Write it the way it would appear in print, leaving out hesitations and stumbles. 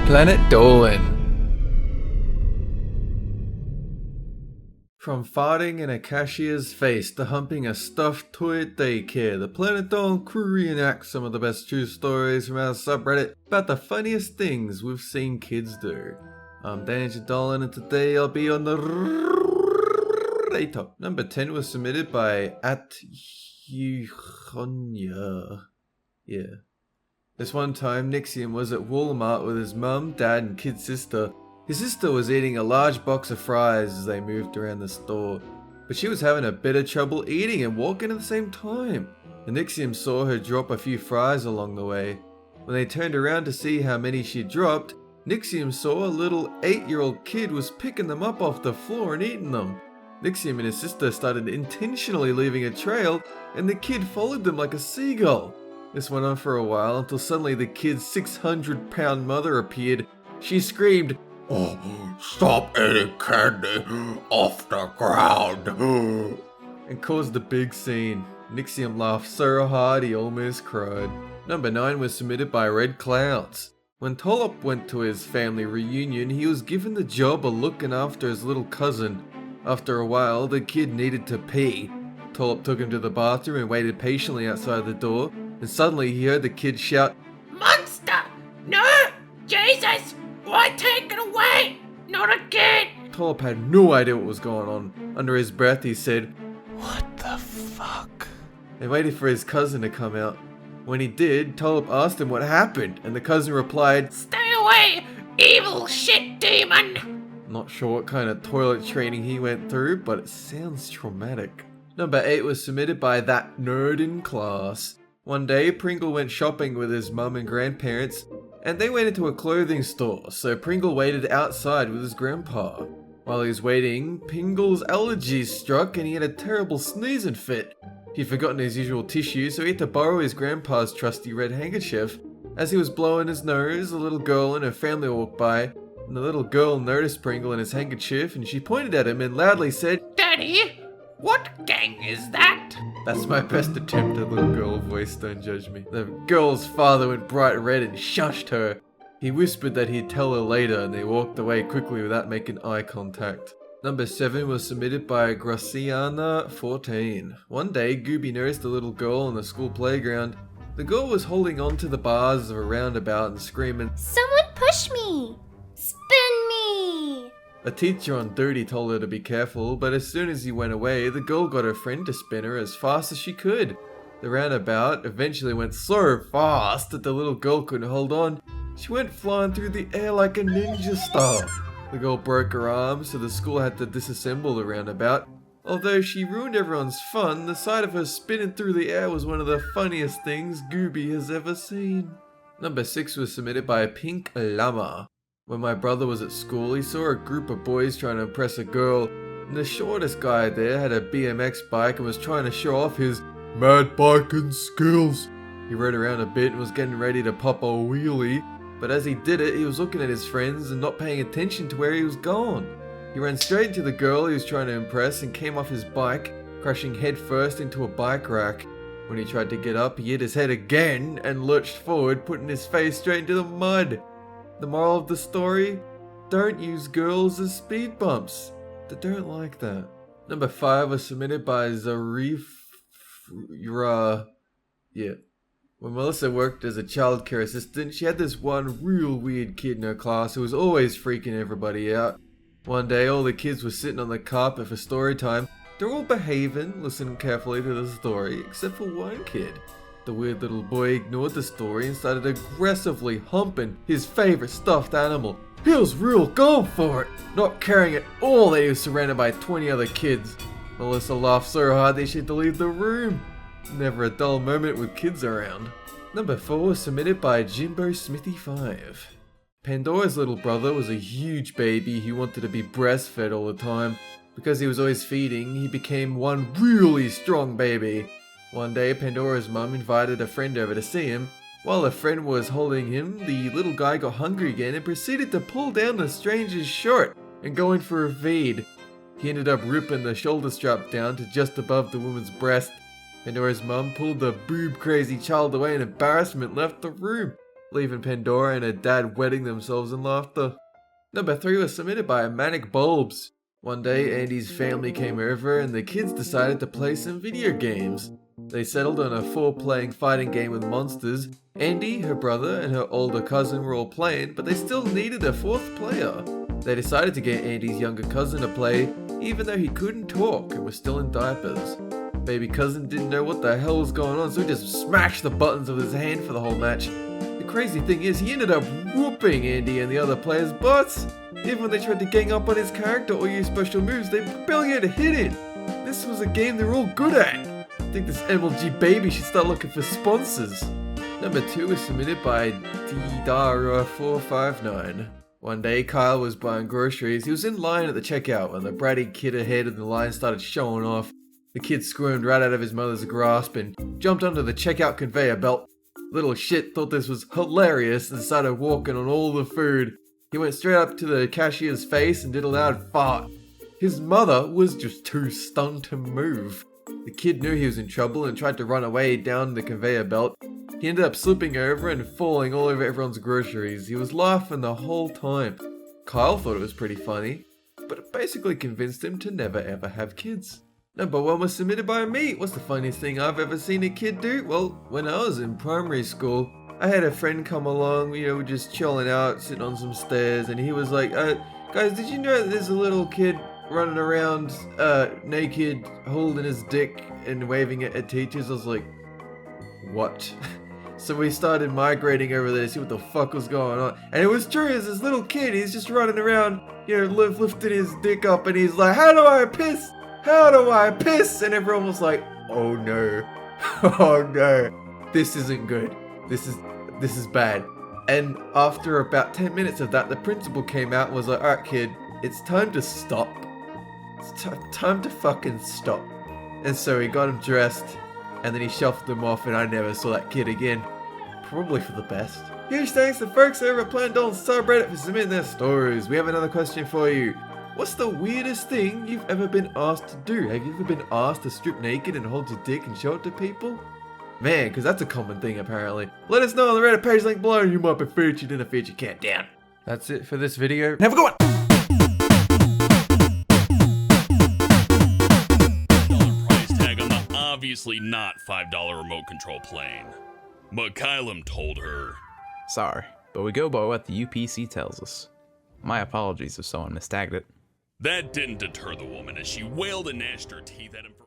Planet Dolan. From farting in a cashier's face to humping a stuffed toy at daycare, the Planet Dolan crew re-enacts some of the best true stories from our subreddit about the funniest things we've seen kids do. I'm Dolan, and today I'll be on the top. Number 10 was submitted by Antuhonya. Yeah. This one time, Nixium was at Wal-Mart with his mum, dad, and kid sister. His sister was eating a large box of fries as they moved around the store, but she was having a bit of trouble eating and walking at the same time. And Nixium saw her drop a few fries along the way. When they turned around to see how many she dropped, Nixium saw a little 8-year-old kid was picking them up off the floor and eating them. Nixium and his sister started intentionally leaving a trail, and the kid followed them like a seagull. This went on for a while until suddenly the kid's 600-pound mother appeared. She screamed, "Oh, stop eating candy off the ground!" and caused a big scene. Nixium laughed so hard he almost cried. Number 9 was submitted by Red Clouds. When Tolop went to his family reunion, he was given the job of looking after his little cousin. After a while, the kid needed to pee. Tolop took him to the bathroom and waited patiently outside the door, and suddenly he heard the kid shout, "Monster! No! Jesus! Why take it away? Not again!" Tolop had no idea what was going on. Under his breath he said, "What the fuck?" and waited for his cousin to come out. When he did, Tolop asked him what happened, and the cousin replied, "Stay away, evil shit demon!" Not sure what kind of toilet training he went through, but it sounds traumatic. Number 8 was submitted by ThatNerdInClass. One day, Pringle went shopping with his mum and grandparents, and they went into a clothing store, so Pringle waited outside with his grandpa. While he was waiting, Pringle's allergies struck and he had a terrible sneezing fit. He'd forgotten his usual tissue, so he had to borrow his grandpa's trusty red handkerchief. As he was blowing his nose, a little girl and her family walked by, and the little girl noticed Pringle and his handkerchief, and she pointed at him and loudly said, "Daddy, what gang is that?" "That's my best attempt at little girl voice, don't judge me." The girl's father went bright red and shushed her. He whispered that he'd tell her later, and they walked away quickly without making eye contact. Number 7 was submitted by Graciana14. One day, Gooby noticed a little girl on the school playground. The girl was holding on to the bars of a roundabout and screaming, "Someone push me! Spin me!" A teacher on duty told her to be careful, but as soon as he went away, the girl got her friend to spin her as fast as she could. The roundabout eventually went so fast that the little girl couldn't hold on. She went flying through the air like a ninja star. The girl broke her arm, so the school had to disassemble the roundabout. Although she ruined everyone's fun, the sight of her spinning through the air was one of the funniest things Gooby has ever seen. Number 6 was submitted by Pink Llama. When my brother was at school, he saw a group of boys trying to impress a girl, and the shortest guy there had a BMX bike and was trying to show off his mad biking skills. He rode around a bit and was getting ready to pop a wheelie, but as he did it, he was looking at his friends and not paying attention to where he was going. He ran straight into the girl he was trying to impress and came off his bike, crashing headfirst into a bike rack. When he tried to get up, he hit his head again and lurched forward, putting his face straight into the mud. The moral of the story? Don't use girls as speed bumps. They don't like that. Number 5 was submitted by Xharifyra. Yeah. When Melissa worked as a childcare assistant, she had this one real weird kid in her class who was always freaking everybody out. One day, all the kids were sitting on the carpet for story time. They're all behaving, listening carefully to the story, except for one kid. The weird little boy ignored the story and started aggressively humping his favorite stuffed animal. He was real going for it, not caring at all that he was surrounded by 20 other kids. Melissa laughed so hard that she had to leave the room. Never a dull moment with kids around. Number 4 was submitted by Jimbo Smithy 5. Pandora's little brother was a huge baby who wanted to be breastfed all the time. Because he was always feeding, he became one really strong baby. One day, Pandora's mum invited a friend over to see him. While the friend was holding him, the little guy got hungry again and proceeded to pull down the stranger's shirt and go in for a feed. He ended up ripping the shoulder strap down to just above the woman's breast. Pandora's mum pulled the boob-crazy child away in embarrassment and left the room. leaving Pandora and her dad wetting themselves in laughter. Number 3 was submitted by ManicBulbs. One day, Andy's family came over and the kids decided to play some video games. They settled on a 4-playing fighting game with monsters. Andy, her brother, and her older cousin were all playing, but they still needed a 4th player. They decided to get Andy's younger cousin to play, even though he couldn't talk and was still in diapers. Baby cousin didn't know what the hell was going on, so he just smashed the buttons with his hand for the whole match. The crazy thing is, he ended up whooping Andy and the other players' butts. Even when they tried to gang up on his character or use special moves, they barely had a hit in. This was a game they were all good at. I think this MLG baby should start looking for sponsors. Number 2 was submitted by Didara459. One day, Kyle was buying groceries. He was in line at the checkout when the bratty kid ahead of the line started showing off. The kid squirmed right out of his mother's grasp and jumped onto the checkout conveyor belt. Little shit thought this was hilarious and started walking on all the food. He went straight up to the cashier's face and did a loud fart. His mother was just too stunned to move. The kid knew he was in trouble and tried to run away down the conveyor belt. He ended up slipping over and falling all over everyone's groceries. He was laughing the whole time. Kyle thought it was pretty funny, but it basically convinced him to never ever have kids. Number 1 was submitted by me. What's the funniest thing I've ever seen a kid do? Well, when I was in primary school, I had a friend come along, we're just chilling out, sitting on some stairs, and he was like, guys, did you know that there's a little kid running around naked, holding his dick and waving it at teachers? I was like, what? So we started migrating over there to see what the fuck was going on. And it was true, it's this little kid, he's just running around, lifting his dick up, and he's like, how do I piss? How do I piss? And everyone was like, oh no, oh no, this isn't good. This is bad. And after about 10 minutes of that, the principal came out and was like, alright kid, it's time to stop. It's time to fucking stop. And so he got him dressed, and then he shuffled him off, and I never saw that kid again. Probably for the best. Huge thanks to folks over at Planet Dolan subreddit for submitting their stories. We have another question for you. What's the weirdest thing you've ever been asked to do? Have you ever been asked to strip naked and hold your dick and show it to people? Man, because that's a common thing apparently. Let us know on the Reddit page link below and you might be featured in a feature countdown. That's it for this video. Have a good one! Price tag on the obviously not $5 remote control plane. But Kylam told her, Sorry, but we go by what the UPC tells us. My apologies if someone mistagged it. that didn't deter the woman as she wailed and gnashed her teeth at him for